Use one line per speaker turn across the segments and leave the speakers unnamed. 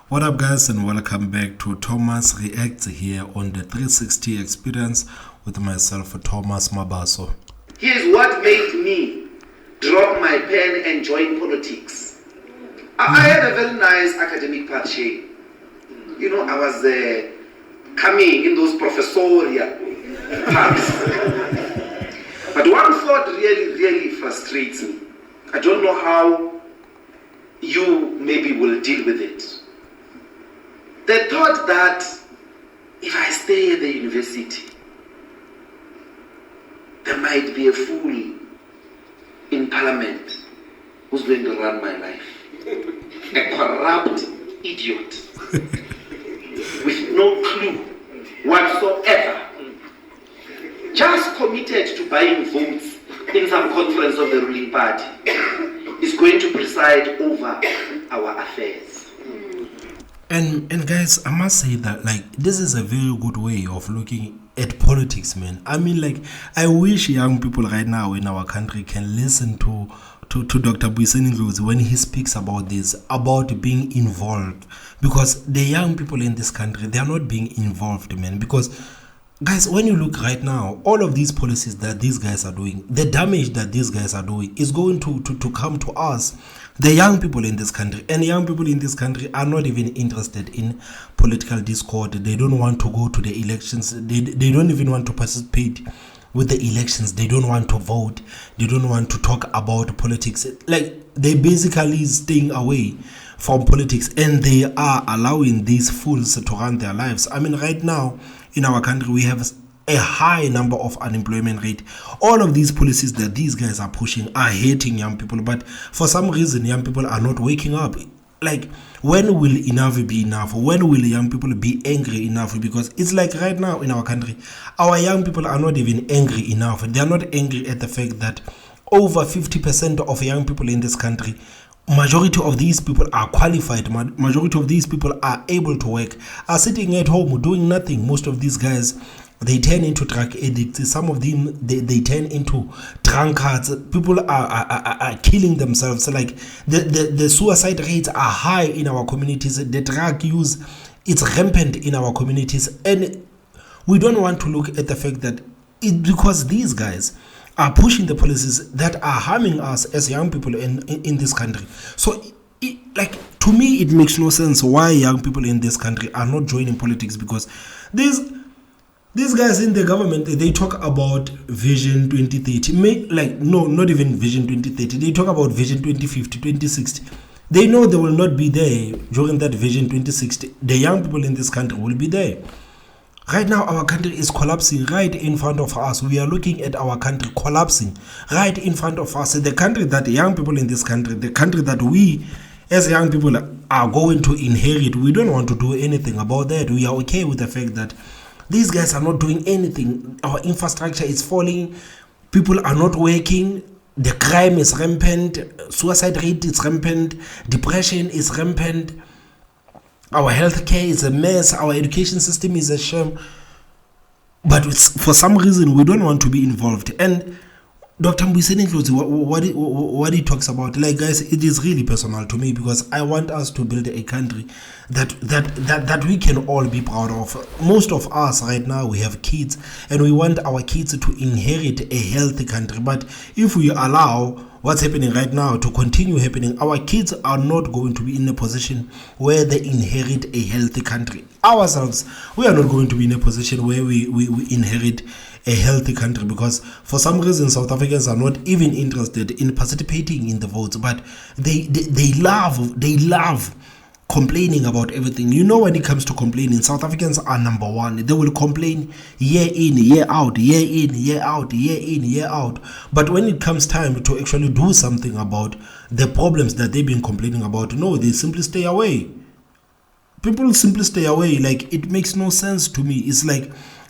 What up, guys, and welcome back to Thomas Reacts here on the 360 experience with myself, Thomas Mabaso.
Here's what made me drop my pen and join politics. I had a very nice academic path, Shay. You know, I was coming in those professorial paths. But one thought really frustrates me. I don't know how you maybe will deal with it. The thought that if I stay at the university, there might be a fool in parliament who's going to run my life. A corrupt idiot with no clue whatsoever, just committed to buying votes in some conference of the ruling party, is going to preside over our affairs.
And guys, I must say that this is a very good way of looking at politics, man. I mean, I wish young people right now in our country can listen to Dr. Mbuyiseni Ndlozi when he speaks about this, about being involved. Because the young people in this country, they are not being involved, man. Because, guys, when you look right now, all of these policies that these guys are doing, the damage that these guys are doing is going to come to us, the young people in this country. And young people in this country are not even interested in political discord. They don't want to go to the elections. They don't even want to participate with the elections. They don't want to vote. They don't want to talk about politics. They basically staying away from politics, and they are allowing these fools to run their lives. I mean, right now in our country, we have a high number of unemployment rate. All of these policies that these guys are pushing are hating young people, but for some reason young people are not waking up. When will enough be enough? When will young people be angry enough? Because it's right now in our country, our young people are not even angry enough. They are not angry at the fact that over 50% of young people in this country, majority of these people are qualified, majority of these people are able to work, are sitting at home doing nothing. Most of these guys, they turn into drug addicts. Some of them, they turn into drunkards. People are killing themselves. The suicide rates are high in our communities. The drug use, it's rampant in our communities. And we don't want to look at the fact that because these guys are pushing the policies that are harming us as young people in this country. So, to me, it makes no sense why young people in this country are not joining politics, because these guys in the government, they talk about Vision 2030. No, not even Vision 2030. They talk about Vision 2050, 2060. They know they will not be there during that Vision 2060. The young people in this country will be there. Right now, our country is collapsing right in front of us. We are looking at our country collapsing right in front of us. The country that young people in this country, the country that we as young people are going to inherit, we don't want to do anything about that. We are okay with the fact that these guys are not doing anything. Our infrastructure is falling. People are not working. The crime is rampant. Suicide rate is rampant. Depression is rampant. Our healthcare is a mess. Our education system is a shame. But for some reason, we don't want to be involved. And Dr. Mbuyiseni Ndlozi, what he talks about, guys, it is really personal to me, because I want us to build a country that we can all be proud of. Most of us right now, we have kids, and we want our kids to inherit a healthy country. But if we allow what's happening right now to continue happening, our kids are not going to be in a position where they inherit a healthy country. Ourselves, we are not going to be in a position where we inherit a healthy country, because for some reason South Africans are not even interested in participating in the votes, but they love complaining about everything. You know, when it comes to complaining, South Africans are number one. They will complain year in, year out, year in, year out, year in, year out. But when it comes time to actually do something about the problems that they've been complaining about, no, they simply stay away. People simply stay away. It makes no sense to me. It's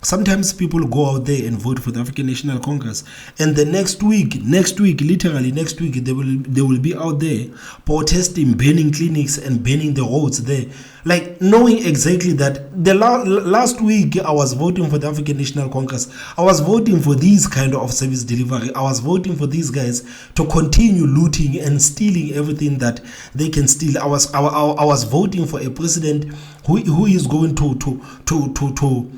Sometimes people go out there and vote for the African National Congress, and the next week, literally next week, they will be out there protesting, banning clinics and banning the roads there. Like, knowing exactly that the last week I was voting for the African National Congress, I was voting for these kind of service delivery, I was voting for these guys to continue looting and stealing everything that they can steal. I was voting for a president who is going to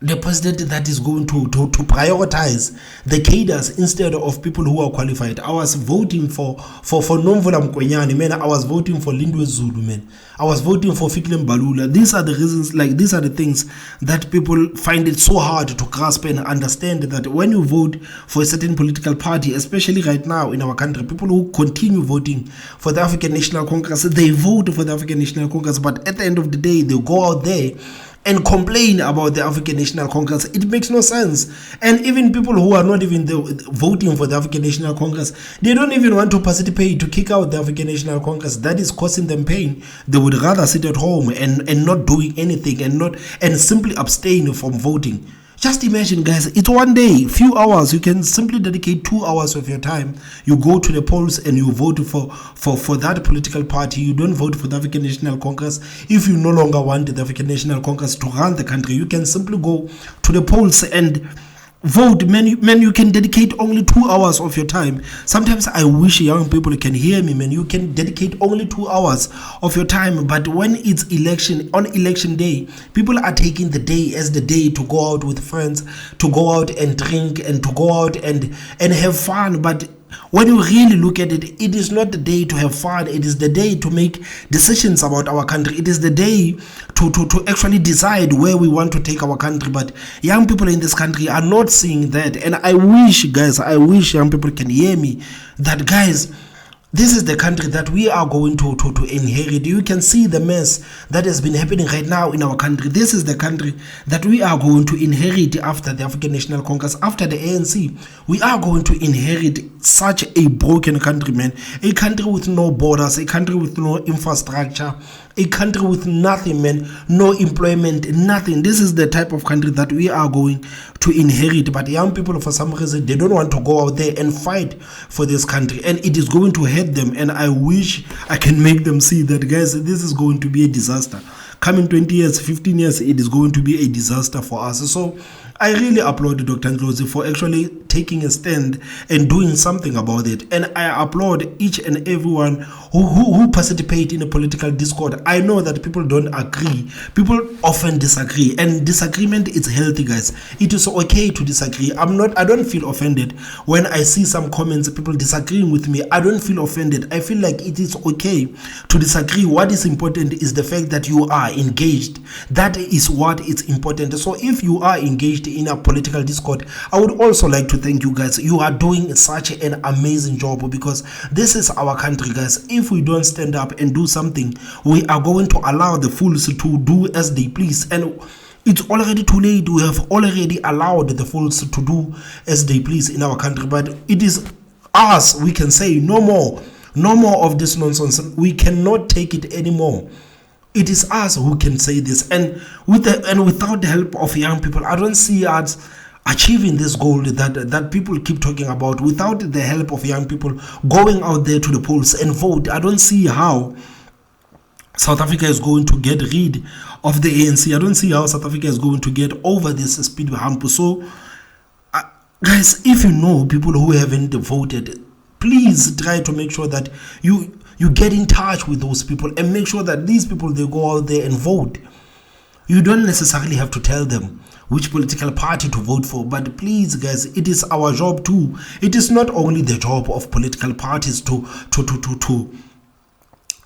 the president that is going to prioritize the cadres instead of people who are qualified. I was voting for Nomvula Mkwenyane, man. I was voting for Lindwe Zulu, man. I was voting for Fikile Mbalula. These are the reasons, like, these are the things that people find it so hard to grasp and understand, that when you vote for a certain political party, especially right now in our country, people who continue voting for the African National Congress, they vote for the African National Congress, but at the end of the day, they go out there and complain about the African National Congress. It makes no sense. And even people who are not even voting for the African National Congress, they don't even want to participate to kick out the African National Congress. That is causing them pain. They would rather sit at home and not doing anything and simply abstain from voting. Just imagine, guys, it's one day, few hours. You can simply dedicate 2 hours of your time. You go to the polls and you vote for that political party. You don't vote for the African National Congress. If you no longer want the African National Congress to run the country, you can simply go to the polls and vote. Man, you can dedicate only 2 hours of your time. Sometimes I wish young people can hear me, man. You can dedicate only 2 hours of your time, but when it's on election day, people are taking the day as the day to go out with friends, to go out and drink, and to go out and have fun. But when you really look at it, it is not the day to have fun. It is the day to make decisions about our country. It is the day to actually decide where we want to take our country. But young people in this country are not seeing that. And I wish young people can hear me, that, guys, this is the country that we are going to inherit. You can see the mess that has been happening right now in our country. This is the country that we are going to inherit after the African National Congress, after the ANC. We are going to inherit such a broken country, man. A country with no borders, a country with no infrastructure, a country with nothing, man. No employment, nothing. This is the type of country that we are going to inherit. But young people, for some reason, they don't want to go out there and fight for this country, and it is going to hurt them. And I wish I can make them see that, guys, this is going to be a disaster. Coming 20 years, 15 years, it is going to be a disaster for us. So I really applaud Dr. Ndlozi for actually taking a stand and doing something about it. And I applaud each and everyone who participate in a political discord. I know that people don't agree. People often disagree. And disagreement is healthy, guys. It is okay to disagree. I don't feel offended when I see some comments, people disagreeing with me. I don't feel offended. I feel like it is okay to disagree. What is important is the fact that you are engaged. That is what is important. So if you are engaged in a political discord, I would also like to thank you, guys. You are doing such an amazing job, because this is our country, guys. If we don't stand up and do something, we are going to allow the fools to do as they please. And it's already too late. We have already allowed the fools to do as they please in our country. But it is us, we can say no more of this nonsense. We cannot take it anymore. It is us who can say this, and without the help of young people, I don't see us achieving this goal that people keep talking about. Without the help of young people going out there to the polls and vote, I don't see how South Africa is going to get rid of the ANC. I don't see how South Africa is going to get over this speed hump. So, guys, if you know people who haven't voted, please try to make sure that you get in touch with those people and make sure that these people, they go out there and vote. You don't necessarily have to tell them which political party to vote for, but please, guys, it is our job too. It is not only the job of political parties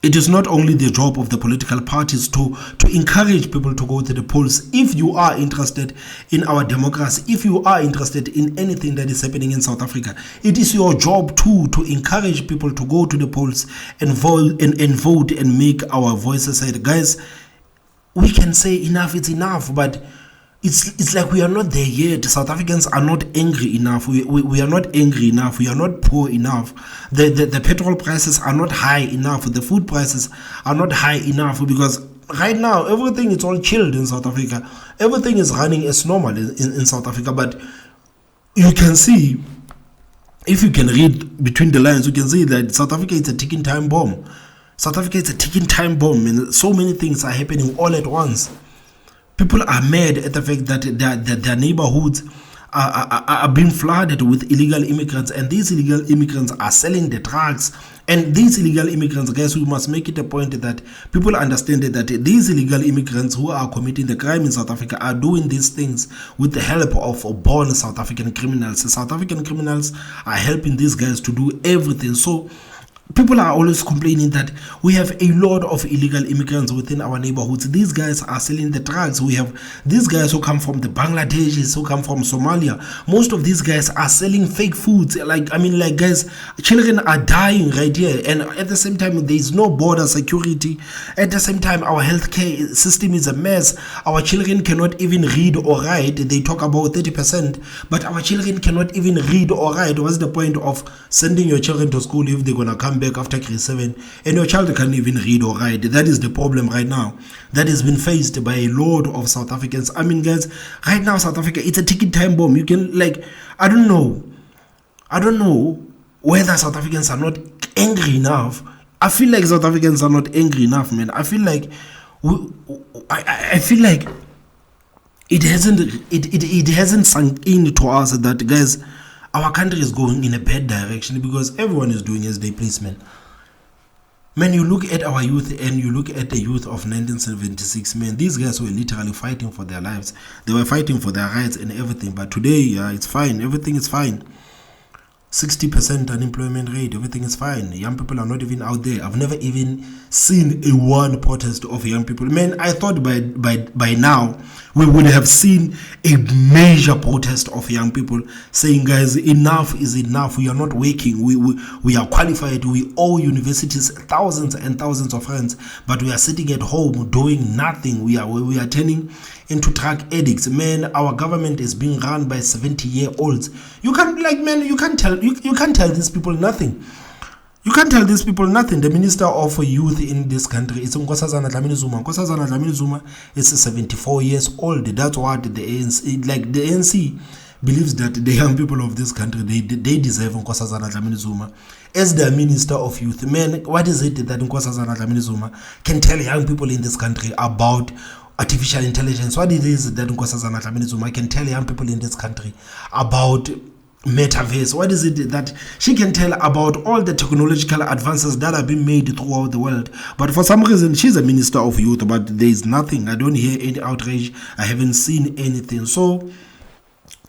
it is not only the job of the political parties to encourage people to go to the polls. If you are interested in our democracy, if you are interested in anything that is happening in South Africa, it is your job too to encourage people to go to the polls and vote and make our voices heard. Guys, we can say enough is enough, but it's like we are not there yet. South Africans are not angry enough. We are not angry enough. We are not poor enough. The petrol prices are not high enough. The food prices are not high enough, because right now, everything is all chilled in South Africa. Everything is running as normal in South Africa. But you can see, if you can read between the lines, you can see that South Africa is a ticking time bomb. South Africa is a ticking time bomb, and so many things are happening all at once. People are mad at the fact that their neighborhoods are being flooded with illegal immigrants, and these illegal immigrants are selling the drugs. And these illegal immigrants, guys, we must make it a point that people understand that these illegal immigrants who are committing the crime in South Africa are doing these things with the help of born South African criminals. South African criminals are helping these guys to do everything. So people are always complaining that we have a lot of illegal immigrants within our neighborhoods. These guys are selling the drugs. We have these guys who come from the Bangladeshis, who come from Somalia. Most of these guys are selling fake foods. Guys, children are dying right here. And at the same time, there is no border security. At the same time, our healthcare system is a mess. Our children cannot even read or write. They talk about 30%, but our children cannot even read or write. What's the point of sending your children to school if they're going to come back after grade 7 and your child can't even read or write? That is the problem right now that has been faced by a lot of South Africans. I mean, guys, right now South Africa, it's a ticking time bomb. You can, I don't know whether South Africans are not angry enough. I feel like South Africans are not angry enough, man. I feel like I feel like it hasn't sunk in to us that, guys, our country is going in a bad direction because everyone is doing as they please, man. Man, you look at our youth and you look at the youth of 1976, man, these guys were literally fighting for their lives. They were fighting for their rights and everything. But today, it's fine. Everything is fine. 60% unemployment rate, everything is fine. Young people are not even out there. I've never even seen a one protest of young people. Man, I thought by now we would have seen a major protest of young people saying, guys, enough is enough. We are not working. We are qualified. We owe universities thousands and thousands of rands, but we are sitting at home doing nothing. We are turning into drug addicts. Man, our government is being run by 70-year-olds. You can't tell these people nothing. You can't tell these people nothing. The Minister of Youth in this country is Nkosazana Dlamini Zuma. Nkosazana Dlamini Zuma is 74 years old. That's what the ANC, the ANC believes that the young people of this country, they deserve Nkosazana Dlamini Zuma as the Minister of Youth. Man, what is it that Nkosazana Dlamini Zuma can tell young people in this country about artificial intelligence? What it is that Nkosazana Dlamini Zuma can tell young people in this country about metaverse? What is it that she can tell about all the technological advances that are being made throughout the world? But for some reason, she's a Minister of Youth, but there is nothing. I don't hear any outrage. I haven't seen anything. So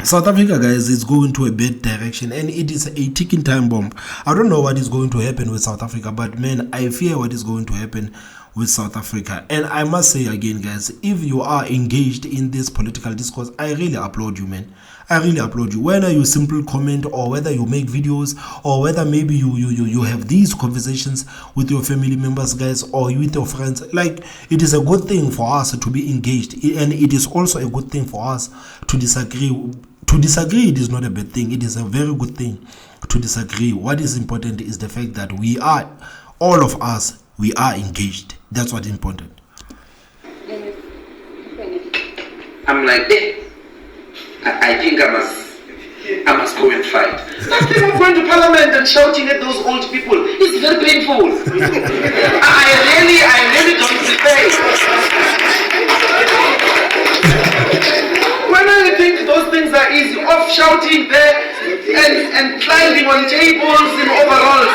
South Africa, guys, is going to a bad direction, and it is a ticking time bomb. I don't know what is going to happen with South Africa, but man, I fear what is going to happen with South Africa. And I must say again, guys, if you are engaged in this political discourse, I really applaud you, man. I really applaud you. Whether you simply comment or whether you make videos or whether maybe you have these conversations with your family members, guys, or with your friends, it is a good thing for us to be engaged, and it is also a good thing for us to disagree. To disagree, it is not a bad thing. It is a very good thing to disagree. What is important is the fact that all of us, we are engaged. That's what's important.
I'm like, I think I must go and fight. Nothing of going to Parliament and shouting at those old people. It's very painful. I really don't prefer. When I think those things are easy, off shouting there and climbing on tables in overalls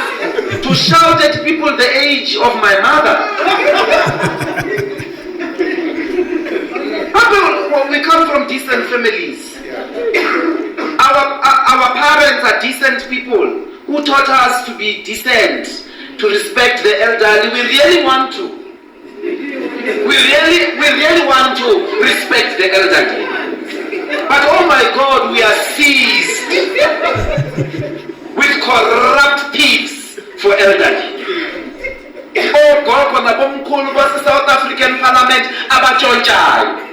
to shout at people the age of my mother. We come from decent families. Our parents are decent people who taught us to be decent, to respect the elderly. We really want to. We really want to respect the elderly. But oh my God, we are seized with corrupt thieves for elderly. Oh God, when I come to South African Parliament, abachonjai.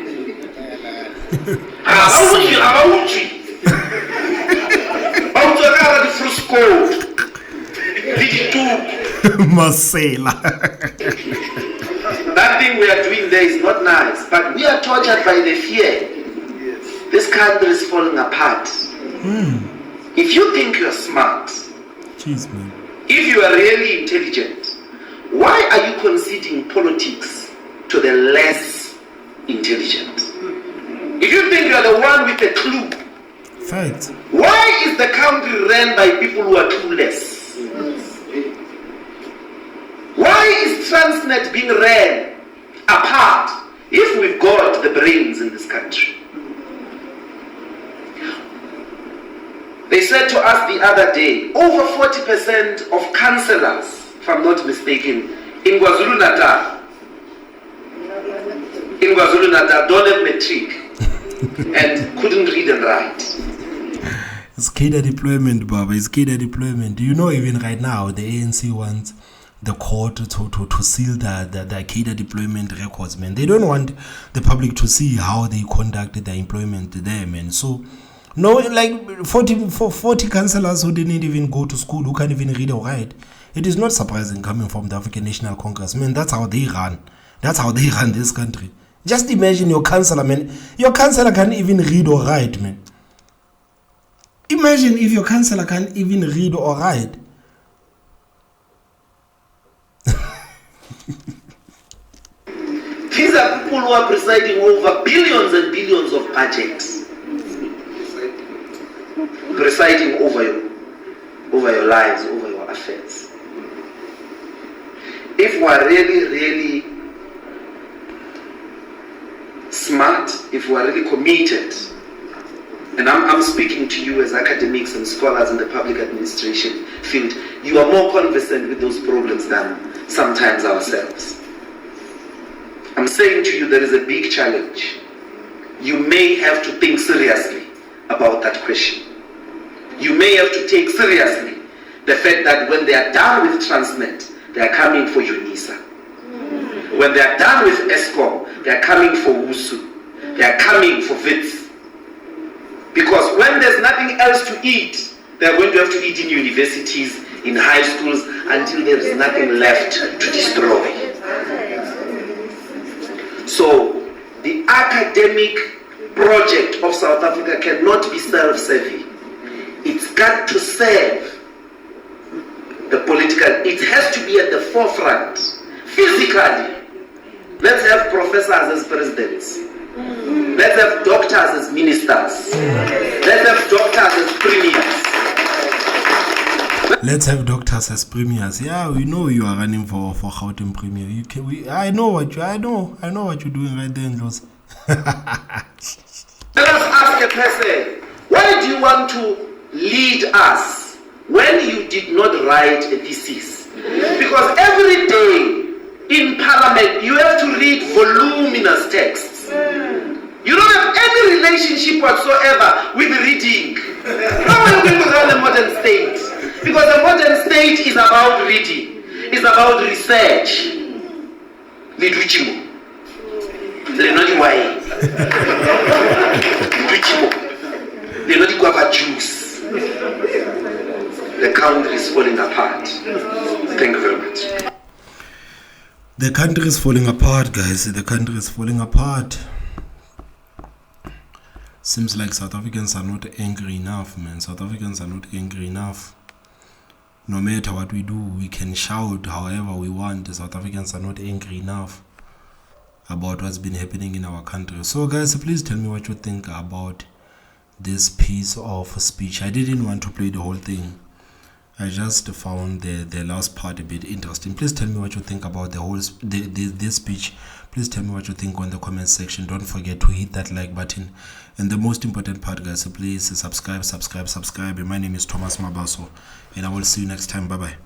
That thing we are doing there is not nice, but we are tortured by the fear. This country is falling apart. If you think you're smart,
Jeez, man.
if you are really intelligent, why are you conceding politics to the less intelligent? If you think you're the one with the clue,
Fact.
why is the country ran by people who are clueless? Why is Transnet being ran apart if we've got the brains in this country? They said to us the other day, over 40% of councillors, if I'm not mistaken, in KwaZulu-Natal don't have matric and couldn't read and write.
It's cadre deployment, Baba. It's cadre deployment. Do you know even right now the ANC wants the court to seal the cadre deployment records, man. They don't want the public to see how they conducted their employment there, man. So, no, like 40 councillors who didn't even go to school, who can't even read or write. It is not surprising coming from the African National Congress, man. That's how they run. That's how they run this country. Just imagine your councillor, man. Your councillor can't even read or write, man. Imagine if your councillor can't even read or write.
These are people who are presiding over billions and billions of budgets. Presiding over your lives, over your affairs. If we are really smart, if we are really committed, and I'm speaking to you as academics and scholars in the public administration field, you are more conversant with those problems than sometimes ourselves. I'm saying to you, there is a big challenge. You may have to think seriously about that question. You may have to take seriously the fact that when they are done with Transnet, they are coming for UNISA. When they are done with ESCOM, they are coming for WUSU. They are coming for VITS. Because when there's nothing else to eat, they are going to have to eat in universities, in high schools, until there is nothing left to destroy. So, the academic project of South Africa cannot be self-serving. It's got to serve the political, it has to be at the forefront, physically. Let's have professors as presidents. Let's have doctors as ministers. Let's have doctors as premiers.
Let's have doctors as premiers. Yeah, we know you are running for Gauteng premier. I know what you're doing right there, Ndlozi.
Let us ask a person, why do you want to lead us when you did not write a thesis? Because every day in Parliament you have to read voluminous texts. You don't have any relationship whatsoever with reading. How are you going to run a modern state? Because a modern state is about reading, it's about research. The country is falling apart. Thank you very much.
The country is falling apart, guys. The country is falling apart. Seems like South Africans are not angry enough, man. South Africans are not angry enough. No matter what we do, we can shout however we want. The South Africans are not angry enough about what's been happening in our country. So, guys, please tell me what you think about this piece of speech. I didn't want to play the whole thing. I just found the last part a bit interesting. Please tell me what you think about this speech. Please tell me what you think on the comment section. Don't forget to hit that like button. And the most important part, guys, please subscribe. And my name is Thomas Mabaso. And I will see you next time. Bye-bye.